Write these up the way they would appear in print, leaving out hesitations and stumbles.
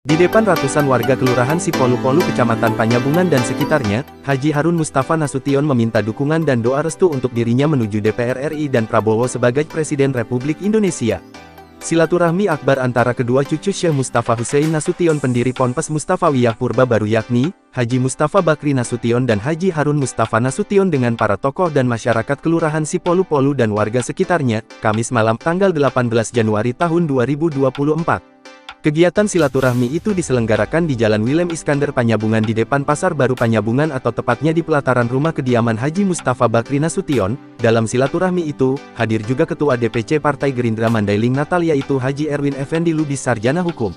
Di depan ratusan warga Kelurahan Sipolu-Polu Kecamatan Panyabungan dan sekitarnya, Haji Harun Mustafa Nasution meminta dukungan dan doa restu untuk dirinya menuju DPR RI dan Prabowo sebagai Presiden Republik Indonesia. Silaturahmi akbar antara kedua cucu Syekh Mustafa Hussein Nasution pendiri Ponpes Mustafawiyah Purba Baru yakni, Haji Mustafa Bakri Nasution dan Haji Harun Mustafa Nasution dengan para tokoh dan masyarakat Kelurahan Sipolu-Polu dan warga sekitarnya, Kamis malam tanggal 18 Januari tahun 2024. Kegiatan silaturahmi itu diselenggarakan di Jalan Willem Iskandar Panyabungan di depan Pasar Baru Panyabungan atau tepatnya di pelataran rumah kediaman Haji Mustafa Bakri Nasution. Dalam silaturahmi itu, hadir juga Ketua DPC Partai Gerindra Mandailing Natal yaitu Haji Erwin Effendi Lubis Sarjana Hukum.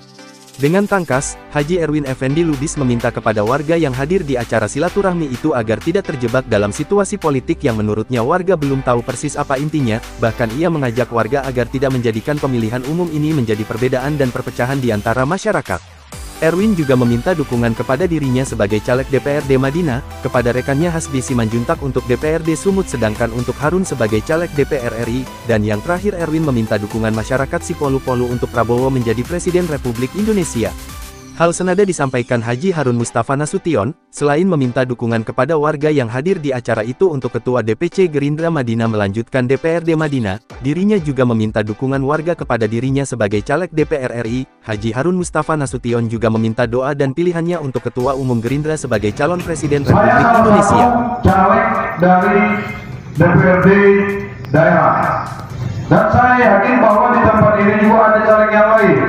Dengan tangkas, Haji Erwin Effendi Lubis meminta kepada warga yang hadir di acara silaturahmi itu agar tidak terjebak dalam situasi politik yang menurutnya warga belum tahu persis apa intinya, bahkan ia mengajak warga agar tidak menjadikan pemilihan umum ini menjadi perbedaan dan perpecahan di antara masyarakat. Erwin juga meminta dukungan kepada dirinya sebagai caleg DPRD Madinah, kepada rekannya Hasbi Simanjuntak untuk DPRD Sumut sedangkan untuk Harun sebagai caleg DPR RI, dan yang terakhir Erwin meminta dukungan masyarakat Sipolu-Polu untuk Prabowo menjadi Presiden Republik Indonesia. Hal senada disampaikan Haji Harun Mustafa Nasution, selain meminta dukungan kepada warga yang hadir di acara itu untuk Ketua DPC Gerindra Madinah melanjutkan DPRD Madinah, dirinya juga meminta dukungan warga kepada dirinya sebagai caleg DPR RI. Haji Harun Mustafa Nasution juga meminta doa dan pilihannya untuk Ketua Umum Gerindra sebagai calon Presiden Republik Indonesia. Caleg dari DPRD daerah, dan saya yakin bahwa di tempat ini juga ada caleg yang lain.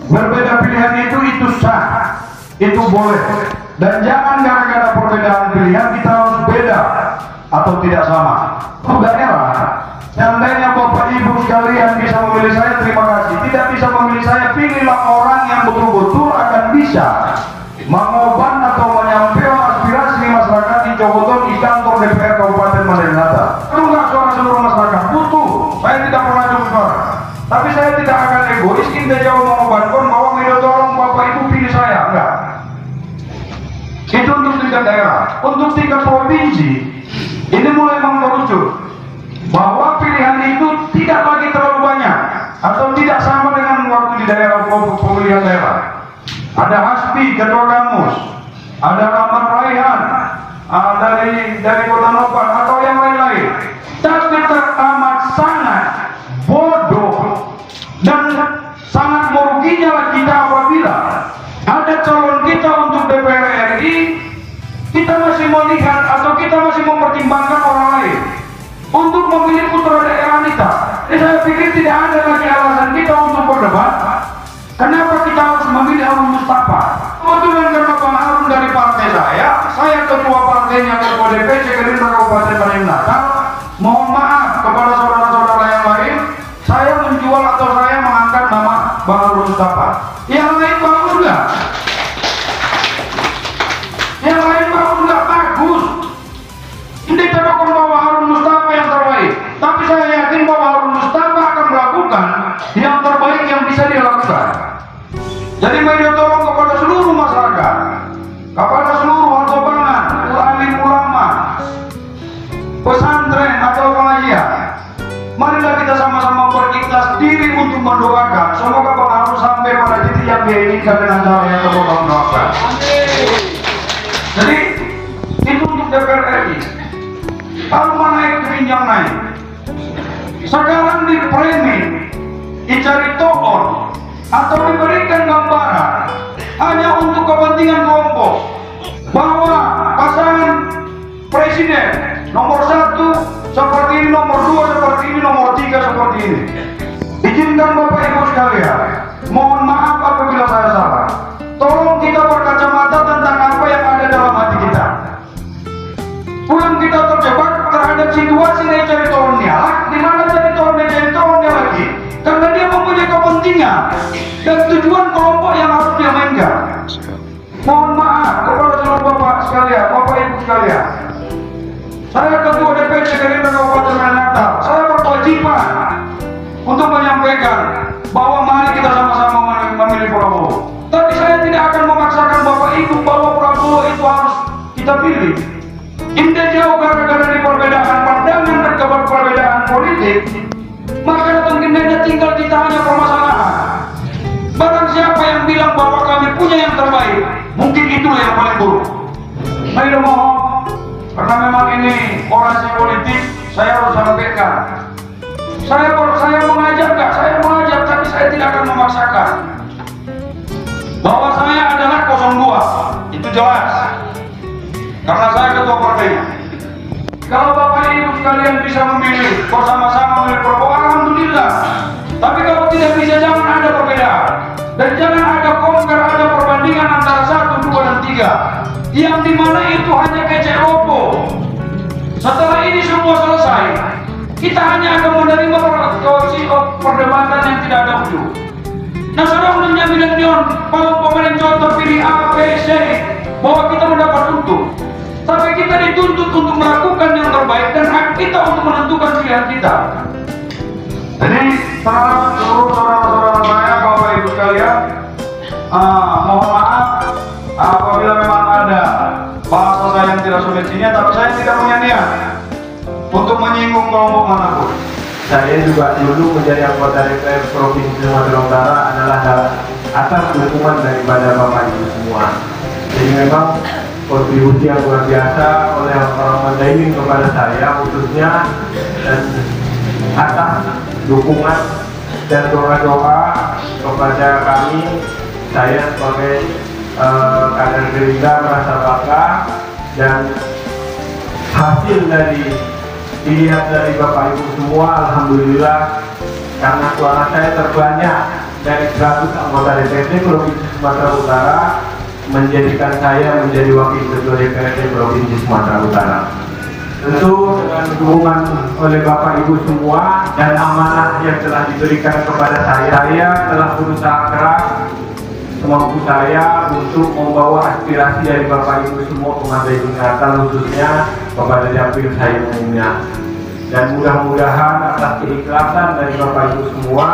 Berbeda pilihan itu sah, itu boleh, dan jangan gara-gara perbedaan pilihan kita harus beda atau tidak sama. Untuk daerah, seandainya Bapak Ibu sekalian bisa memilih saya, terima kasih. Tidak bisa memilih saya, pilihlah orang yang betul-betul akan bisa mengobat atau menyampaikan aspirasi masyarakat di Jogoton di kantor DPR Kabupaten Mandailing Natal. Enggak suara seluruh masyarakat butuh. Saya tidak pernah cukup suara. Tapi saya tidak akan egois, kita jauh mengobatkan bahwa media tolong Bapak Ibu pilih saya, enggak. Itu untuk tingkat daerah. Untuk tingkat provinsi, ini mulai mengerucut bahwa pilihan itu tidak lagi terlalu banyak atau tidak sama dengan waktu di daerah pemilihan daerah. Ada Hasbi, Ketua Kamus, ada Rahmat Raihan, dari Kota Nopan atau yang lain-lain. Tapi teramat sangat bodoh dan sangat meruginya lah kita apabila ada calon kita untuk DPR RI, kita masih melihat atau kita masih mempertimbangkan orang lain untuk memilih putra daerah kita. Jadi saya pikir tidak ada lagi alasan kita untuk berdebat. Kenapa kita harus memilih Harun Mustafa? Kebetulan karena Bang Harun dari partai saya ketua partainya, ketua DPC Gerindra Kabupaten Mandailing Natal. Mohon maaf kepada saudara-saudara yang lain, saya menjual atau saya mengangkat nama Bang Harun Mustafa. Yang lain bagus nggak? Yang lain bagus nggak? Bagus. Ini kita dukung bahwa Harun Mustafa yang terbaik. Tapi saya yakin bahwa Harun Mustafa akan melakukan yang terbaik yang bisa dia lakukan. Jadi media tolong kepada seluruh masyarakat, kepada seluruh hartobangan, alim ulama, pesantren atau pengajian, marilah kita sama-sama berikhlas diri untuk mendoakan semoga Bang Harun sampai pada titik yang dia inginkan dengan cara yang terbaik mendoakan. Jadi itu untuk DPR RI. Kalau naik jenjang naik, sekarang di framing, dicari tokoh atau diberikan gambaran hanya untuk kepentingan kelompok bahwa pasangan presiden nomor 1 seperti ini, nomor 2 seperti ini, nomor 3 seperti ini. Izinkan Bapak Ibu sekalian, mohon maaf apabila saya salah. Tolong kita berkacamata tentang apa yang ada dalam hati kita. Pulang kita terjebak terhadap situasi yang cari tolongnya, di mana cari tolongnya lagi, karena dia mempunyai kepentingan dan tujuan kelompok yang harus dia mainkan. Mohon maaf kepada seluruh Bapak sekalian, Bapak Ibu sekalian. Saya ketua DPC Gerindra Kabupaten Mandailing Natal. Saya berkewajiban untuk menyampaikan bahwa mari kita sama-sama memilih Prabowo. Tapi saya tidak akan memaksakan Bapak Ibu bahwa Prabowo itu harus kita pilih. Indah jauh gara-gara di perbedaan pandangan dan perbedaan politik, maka mungkin hanya tinggal kita hanya permasalahan. Barang siapa yang bilang bahwa kami punya itulah yang paling buruk. Saya mohon, karena memang ini orasi politik, saya harus sampaikan. Saya mengajak nggak? Saya mengajak, tapi saya tidak akan memaksakan. Bahwa saya adalah 02, itu jelas. Karena saya ketua partainya. Kalau Bapak Ibu sekalian bisa memilih, bersama-sama memilih Prabowo, alhamdulillah. Tapi kalau tidak bisa, jangan ada perbedaan. Dan jangan ada kongkar, ada perbandingan antara 1, 2, dan 3. Yang dimana itu hanya kecek lopo. Setelah ini semua selesai, kita hanya akan menerima perdebatan yang tidak ada ujung. Nah, saudara menjamin kalau pemain contoh pilih A, B, C, bahwa kita mendapat untung. Tapi kita dituntut untuk melakukan yang terbaik dan hak kita untuk menentukan pilihan kita. Jadi, seluruh saudara-saudara saya, Bapak Ibu sekalian, mohon maaf apabila memang ada bahasa saya yang tidak semestinya, tapi saya tidak punya niat untuk menyinggung kelompok manapun. Saya juga dulu menjadi anggota DPR Provinsi Sumatera Utara adalah atas dukungan daripada Bapak Ibu semua. Jadi memang kontribusi yang luar biasa oleh orang Mandailing kepada saya khususnya, dan atas dukungan dan doa-doa kepada kami, saya sebagai kader Gerindra merasa bangga, dan hasil dari dilihat dari Bapak Ibu semua, alhamdulillah, karena suara saya terbanyak dari 100 anggota DPRD Provinsi Sumatera Utara, menjadikan saya menjadi wakil ketua DPRD Provinsi Sumatera Utara. Tentu dengan dukungan oleh Bapak Ibu semua dan amanah yang telah diberikan kepada saya telah berusaha keras semampu saya untuk membawa aspirasi dari Bapak Ibu semua ke Mandailing Natal, khususnya kepada dapil saya umumnya. Dan mudah-mudahan atas keikhlasan dari Bapak Ibu semua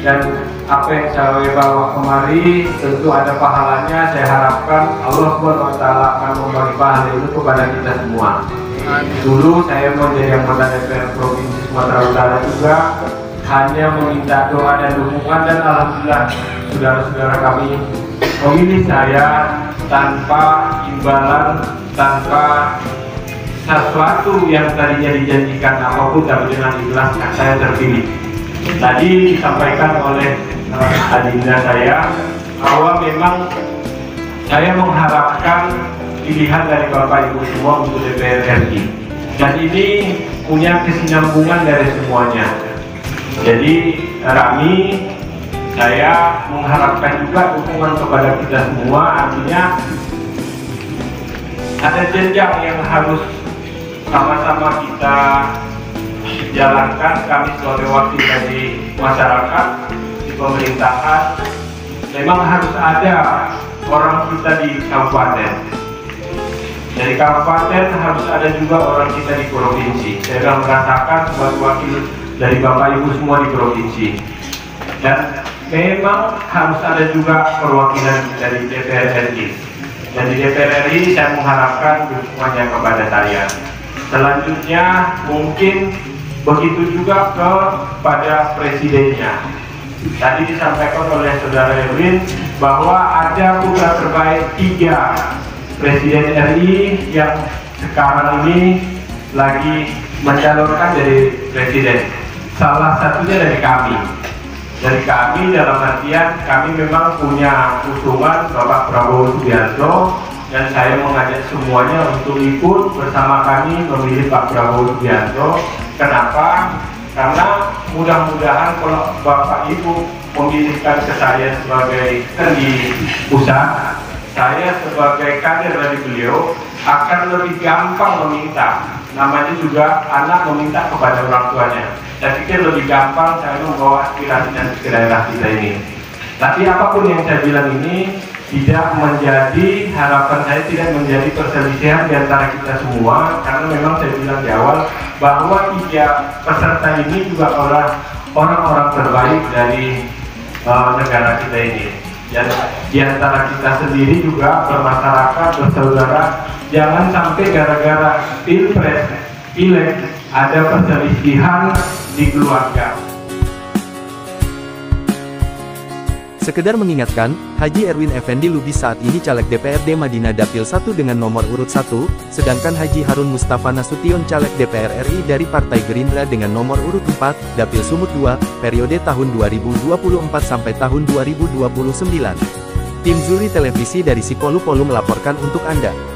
dan apa yang saya bawa kemari tentu ada pahalanya. Saya harapkan Allah SWT akan membagi pahala itu kepada kita semua. Dulu saya menjadi anggota DPR Provinsi Sumatera Utara juga hanya meminta doa dan dukungan, dan alhamdulillah saudara-saudara kami memilih saya tanpa imbalan, tanpa sesuatu yang tadinya dijanjikan apapun, tapi dengan ikhlas saya terpilih. Tadi disampaikan oleh adinda saya bahwa memang saya mengharapkan pilihan dari Bapak Ibu semua untuk DPR RI, dan ini punya kesinambungan dari semuanya. Jadi kami, saya mengharapkan juga dukungan kepada kita semua, artinya ada jenjang yang harus sama-sama kita jalankan. Kami sebagai wakil dari masyarakat di pemerintahan, memang harus ada orang kita di kabupaten. Dari kabupaten harus ada juga orang kita di provinsi. Saya merasakan sebagai wakil dari Bapak Ibu semua di provinsi, dan memang harus ada juga perwakilan dari DPR RI. Dan di DPR RI saya mengharapkan dukungannya kepada saya. Selanjutnya mungkin begitu juga kepada presidennya. Tadi disampaikan oleh saudara Erwin bahwa ada putra terbaik 3 presiden RI yang sekarang ini lagi mencalonkan dari presiden. Salah satunya dari kami. Dari kami dalam artian kami memang punya usungan Bapak Prabowo Subianto, dan saya mengajak semuanya untuk ikut bersama kami memilih Pak Prabowo Subianto. Kenapa? Karena mudah-mudahan kalau Bapak Ibu memilihkan ke saya sebagai di pusat, saya sebagai kader dari beliau akan lebih gampang meminta. Namanya juga anak meminta kepada orang tuanya. Saya pikir lebih gampang saya membawa aspirasi dan ke daerah kita ini. Tapi apapun yang saya bilang ini tidak menjadi harapan saya, tidak menjadi perselisihan di antara kita semua, karena memang saya bilang di awal bahwa 3 peserta ini juga orang-orang terbaik dari negara kita ini. Dan di antara kita sendiri juga bermasyarakat, bersaudara, jangan sampai gara-gara pilpres, pileg ada perselisihan di keluarga. Sekedar mengingatkan, Haji Erwin Effendi Lubis saat ini caleg DPRD Madinah Dapil 1 dengan nomor urut 1, sedangkan Haji Harun Mustafa Nasution caleg DPR RI dari Partai Gerindra dengan nomor urut 4, Dapil Sumut 2, periode tahun 2024 sampai tahun 2029. Tim Zuri Televisi dari Sipolu Polu melaporkan untuk Anda.